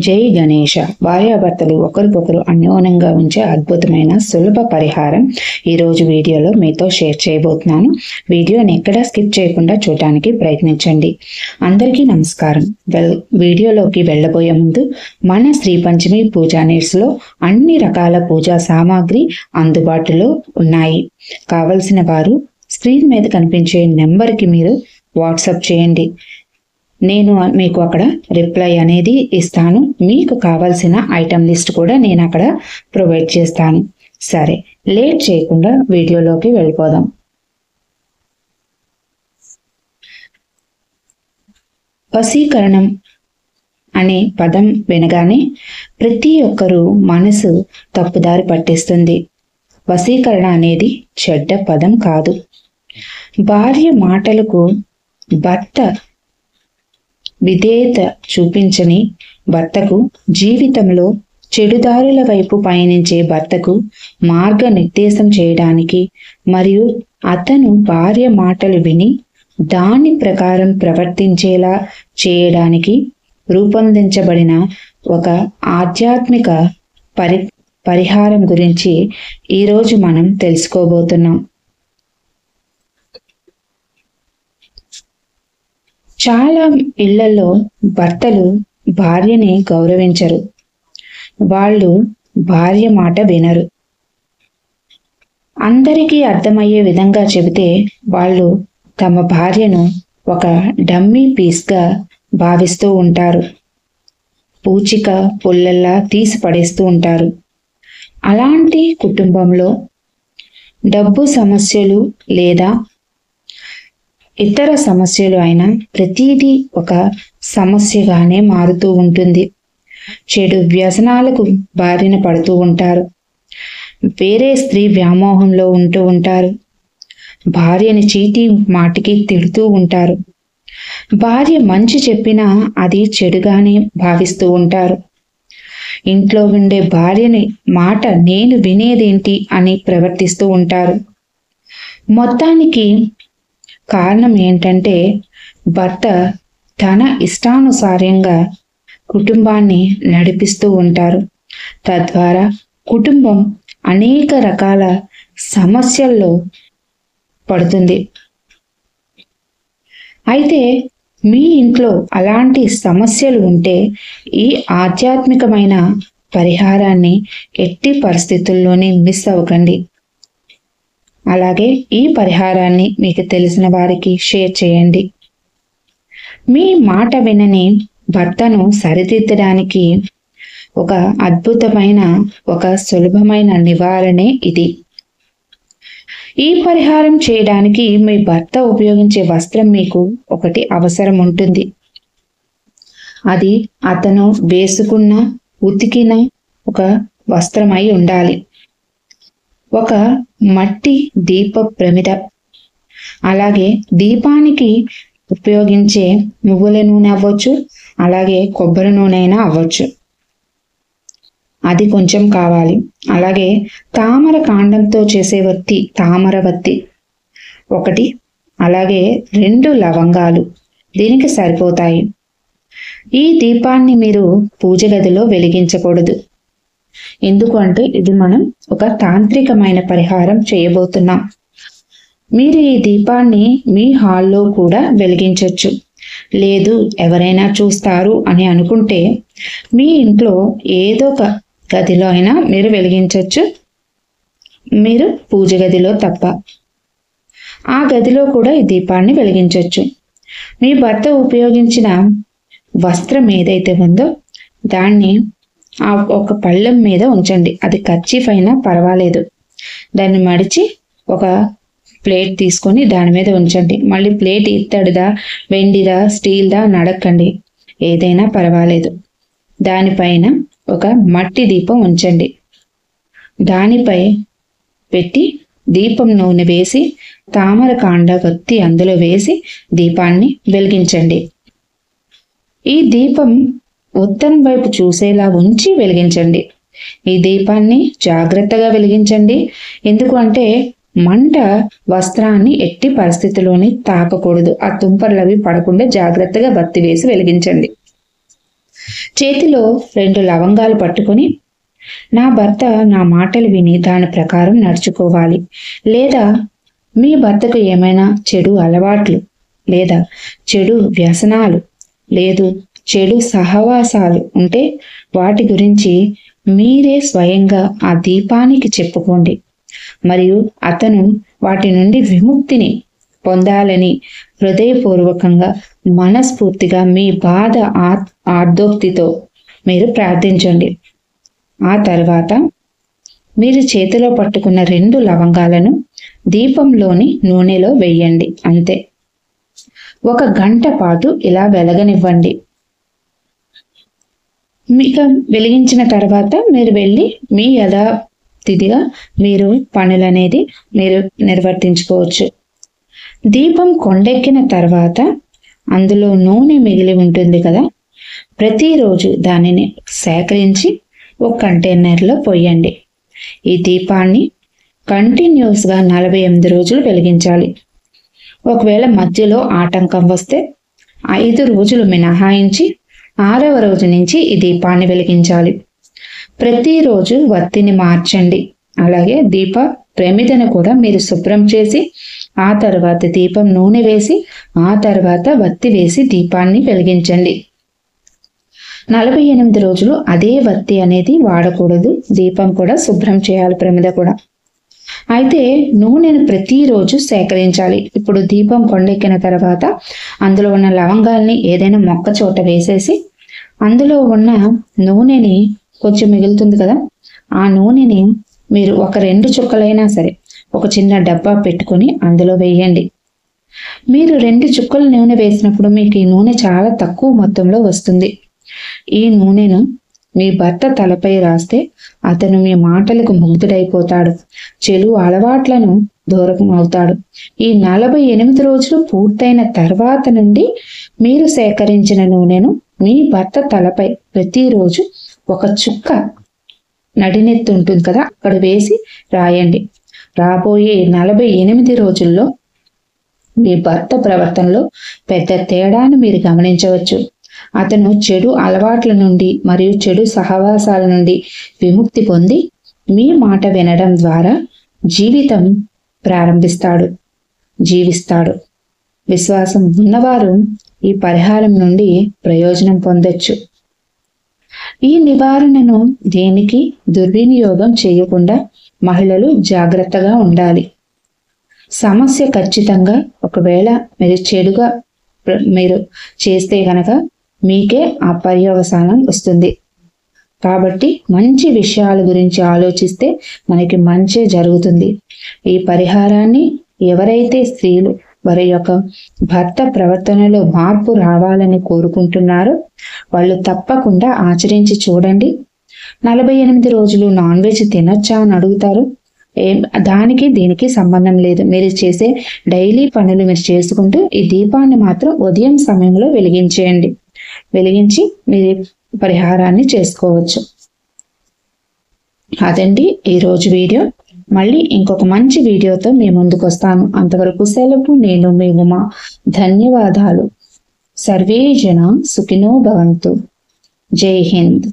జై గణేష. భార్యాభర్తలు ఒకరికొకరు అన్యోన్యంగా ఉంచే అద్భుతమైన సులభ పరిహారం ఈరోజు వీడియోలో మీతో షేర్ చేయబోతున్నాను. వీడియోని ఎక్కడా స్కిప్ చేయకుండా చూడడానికి ప్రయత్నించండి. అందరికీ నమస్కారం. వీడియోలోకి వెళ్ళబోయే ముందు మన శ్రీ పంచమి పూజా నీడ్స్లో అన్ని రకాల పూజా సామాగ్రి అందుబాటులో ఉన్నాయి. కావలసిన వారు స్క్రీన్ మీద కనిపించే నెంబర్కి మీరు వాట్సాప్ చేయండి. నేను మీకు అక్కడ రిప్లై అనేది ఇస్తాను. మీకు కావాల్సిన ఐటమ్ లిస్ట్ కూడా నేను అక్కడ ప్రొవైడ్ చేస్తాను. సరే, లేట్ చేయకుండా వీడియోలోకి వెళ్ళిపోదాం. వశీకరణం అనే పదం వినగానే ప్రతి ఒక్కరూ మనసు తప్పుదారి పట్టిస్తుంది. వశీకరణ అనేది చెడ్డ పదం కాదు. భార్య మాటలకు భర్త విధేయత చూపించని భర్తకు, జీవితంలో చెడుదారుల వైపు పయనించే భర్తకు మార్గనిర్దేశం చేయడానికి మరియు అతను భార్య మాటలు విని దాని ప్రకారం ప్రవర్తించేలా చేయడానికి రూపొందించబడిన ఒక ఆధ్యాత్మిక పరిహారం గురించి ఈరోజు మనం తెలుసుకోబోతున్నాం. చాలా ఇళ్లలో భర్తలు భార్యని గౌరవించరు. వాళ్ళు భార్య మాట వినరు. అందరికీ అర్థమయ్యే విధంగా చెబితే వాళ్ళు తమ భార్యను ఒక డమ్మీ పీస్గా భావిస్తూ ఉంటారు. పూచిక పుల్లల్లా తీసి పడేస్తూ ఉంటారు. అలాంటి కుటుంబంలో డబ్బు సమస్యలు లేదా ఇతర సమస్యలు అయినా ప్రతిదీ ఒక సమస్యగానే మారుతూ ఉంటుంది. చెడు వ్యసనాలకు బారిన పడుతూ ఉంటారు. వేరే స్త్రీ వ్యామోహంలో ఉంటూ ఉంటారు. భార్యని చీటీ మాటికి తిడుతూ ఉంటారు. భార్య మంచి చెప్పినా అది చెడుగానే భావిస్తూ ఉంటారు. ఇంట్లో ఉండే భార్యని మాట నేను వినేదేంటి అని ప్రవర్తిస్తూ ఉంటారు. మొత్తానికి కారణం ఏంటంటే భర్త తన ఇష్టానుసారంగా కుటుంబాన్ని నడిపిస్తూ ఉంటారు. తద్వారా కుటుంబం అనేక రకాల సమస్యల్లో పడుతుంది. అయితే మీ ఇంట్లో అలాంటి సమస్యలు ఉంటే ఈ ఆధ్యాత్మికమైన పరిహారాన్ని ఎట్టి పరిస్థితుల్లోనే మిస్ అవ్వకండి. అలాగే ఈ పరిహారాన్ని మీకు తెలిసిన వారికి షేర్ చేయండి. మీ మాట వినని భర్తను సరిదిద్దడానికి ఒక అద్భుతమైన ఒక సులభమైన నివారణే ఇది. ఈ పరిహారం చేయడానికి మీ భర్త ఉపయోగించే వస్త్రం మీకు ఒకటి అవసరం ఉంటుంది. అది అతను వేసుకున్న ఉతికిన ఒక వస్త్రమై ఉండాలి. ఒక మట్టి దీప ప్రమిద, అలాగే దీపానికి ఉపయోగించే నువ్వుల నూనె అవ్వచ్చు, అలాగే కొబ్బరి నూనె అయినా అవ్వచ్చు, అది కొంచెం కావాలి. అలాగే తామర కాండంతో చేసే వత్తి, తామర వత్తి ఒకటి, అలాగే 2 లవంగాలు దీనికి సరిపోతాయి. ఈ దీపాన్ని మీరు పూజ గదిలో వెలిగించకూడదు. ఎందుకంటే ఇది మనం ఒక తాంత్రికమైన పరిహారం చేయబోతున్నాం. మీరు ఈ దీపాన్ని మీ హాల్లో కూడా వెలిగించవచ్చు. లేదు ఎవరైనా చూస్తారు అని అనుకుంటే మీ ఇంట్లో ఏదో ఒక గదిలో అయినా మీరు వెలిగించవచ్చు. మీరు పూజ గదిలో తప్ప ఆ గదిలో కూడా ఈ దీపాన్ని వెలిగించవచ్చు. మీ భర్త ఉపయోగించిన వస్త్రం ఏదైతే ఉందో దాన్ని ఆ ఒక పళ్ళెం మీద ఉంచండి. అది కర్చీఫ్ అయినా పర్వాలేదు. దాన్ని మడిచి ఒక ప్లేట్ తీసుకొని దాని మీద ఉంచండి. మళ్ళీ ప్లేట్ ఇత్తడిదా, వెండిదా, స్టీల్దా నడక్కండి, ఏదైనా పర్వాలేదు. దానిపైన ఒక మట్టి దీపం ఉంచండి. దానిపై పెట్టి దీపం నూనె వేసి తామర కాండ వత్తి అందులో వేసి దీపాన్ని వెలిగించండి. ఈ దీపం ఉత్తరం వైపు చూసేలా ఉంచి వెలిగించండి. ఈ దీపాన్ని జాగ్రత్తగా వెలిగించండి. ఎందుకంటే మంట వస్త్రాన్ని ఎట్టి పరిస్థితిలోని తాకకూడదు. ఆ తుంపర్లవి పడకుండా జాగ్రత్తగా బత్తి వేసి వెలిగించండి. చేతిలో 2 లవంగాలు పట్టుకొని, నా భర్త నా మాటలు విని దాని ప్రకారం నడుచుకోవాలి, లేదా మీ భర్తకు ఏమైనా చెడు అలవాట్లు లేదా చెడు వ్యసనాలు లేదు చెడు సహవాసాలు ఉంటే వాటి గురించి మీరే స్వయంగా ఆ దీపానికి చెప్పుకోండి. మరియు అతను వాటి నుండి విముక్తిని పొందాలని హృదయపూర్వకంగా మనస్ఫూర్తిగా మీ బాధ ఆర్దోక్తితో మీరు ప్రార్థించండి. ఆ తర్వాత మీరు చేతిలో పట్టుకున్న 2 లవంగాలను దీపంలోని నూనెలో వేయండి. అంతే. 1 గంట పాటు ఇలా వెలగనివ్వండి. మీకు వెలిగించిన తర్వాత మీరు వెళ్ళి మీ యథాతిథిగా మీరు పనులనేది మీరు నిర్వర్తించుకోవచ్చు. దీపం కొండెక్కిన తర్వాత అందులో నూనె మిగిలి ఉంటుంది కదా, ప్రతిరోజు దానిని సేకరించి ఒక కంటైనర్లో పోయండి. ఈ దీపాన్ని కంటిన్యూస్గా 48 రోజులు వెలిగించాలి. ఒకవేళ మధ్యలో ఆటంకం వస్తే 5 రోజులు మినహాయించి 6వ రోజు నుంచి ఈ దీపాన్ని వెలిగించాలి. ప్రతిరోజు వత్తిని మార్చండి. అలాగే దీప ప్రమిదను కూడా మీరు శుభ్రం చేసి ఆ తర్వాత దీపం నూనె వేసి ఆ తర్వాత వత్తి వేసి దీపాన్ని వెలిగించండి. 48 రోజులు అదే వత్తి అనేది వాడకూడదు. దీపం కూడా శుభ్రం చేయాలి, ప్రమిద కూడా. అయితే నూనెను ప్రతిరోజు సేకరించాలి. ఇప్పుడు దీపం కొండెక్కిన తర్వాత అందులో ఉన్న లవంగాల్ని ఏదైనా మొక్క చోట వేసేసి అందులో ఉన్న నూనెని కొంచెం మిగులుతుంది కదా, ఆ నూనెని మీరు ఒక 2 చుక్కలైనా సరే ఒక చిన్న డబ్బా పెట్టుకొని అందులో వేయండి. మీరు 2 చుక్కల నూనె వేసినప్పుడు మీకు ఈ నూనె చాలా తక్కువ మొత్తంలో వస్తుంది. ఈ నూనెను మీ భర్త తలపై రాస్తే అతను మీ మాటలకు ముగ్ధుడైపోతాడు, చెడు అలవాట్లను దూరం అవుతాడు. ఈ 48 రోజులు పూర్తయిన తర్వాత నుండి మీరు సేకరించిన నూనెను మీ భర్త తలపై ప్రతిరోజు 1 చుక్క నడినెత్తి ఉంటుంది కదా, అక్కడ వేసి రాయండి. రాబోయే 48 రోజుల్లో మీ భర్త ప్రవర్తనలో పెద్ద తేడాను మీరు గమనించవచ్చు. అతను చెడు అలవాట్ల నుండి మరియు చెడు సహవాసాల నుండి విముక్తి పొంది మీ మాట వినడం ద్వారా జీవితం జీవిస్తాడు. విశ్వాసం ఉన్నవారు ఈ పరిహారం నుండి ప్రయోజనం పొందొచ్చు. ఈ నివారణను దేనికి దుర్వినియోగం చేయకుండా మహిళలు జాగ్రత్తగా ఉండాలి. సమస్య ఖచ్చితంగా ఒకవేళ మీరు చెడుగా మీరు చేస్తే గనక మీకే ఆ పర్యవసానం వస్తుంది. కాబట్టి మంచి విషయాల గురించి ఆలోచిస్తే మనకి మంచి జరుగుతుంది. ఈ పరిహారాన్ని ఎవరైతే స్త్రీలు వారి యొక్క భర్త ప్రవర్తనలో మార్పు రావాలని కోరుకుంటున్నారో వాళ్ళు తప్పకుండా ఆచరించి చూడండి. 48 రోజులు నాన్ వెజ్ తినొచ్చా అని అడుగుతారు. దానికి దీనికి సంబంధం లేదు. మీరు చేసే డైలీ పనులు మీరు చేసుకుంటూ ఈ దీపాన్ని మాత్రం ఉదయం సమయంలో వెలిగించి మీరు పరిహారాన్ని చేసుకోవచ్చు. అదండి ఈరోజు వీడియో. మళ్ళీ ఇంకొక మంచి వీడియోతో మీ ముందుకు వస్తాను. అంతవరకు సెలవు. నేను మీ ఉమా. ధన్యవాదాలు. సర్వే జన సుఖినో భవంతు. జై హింద్.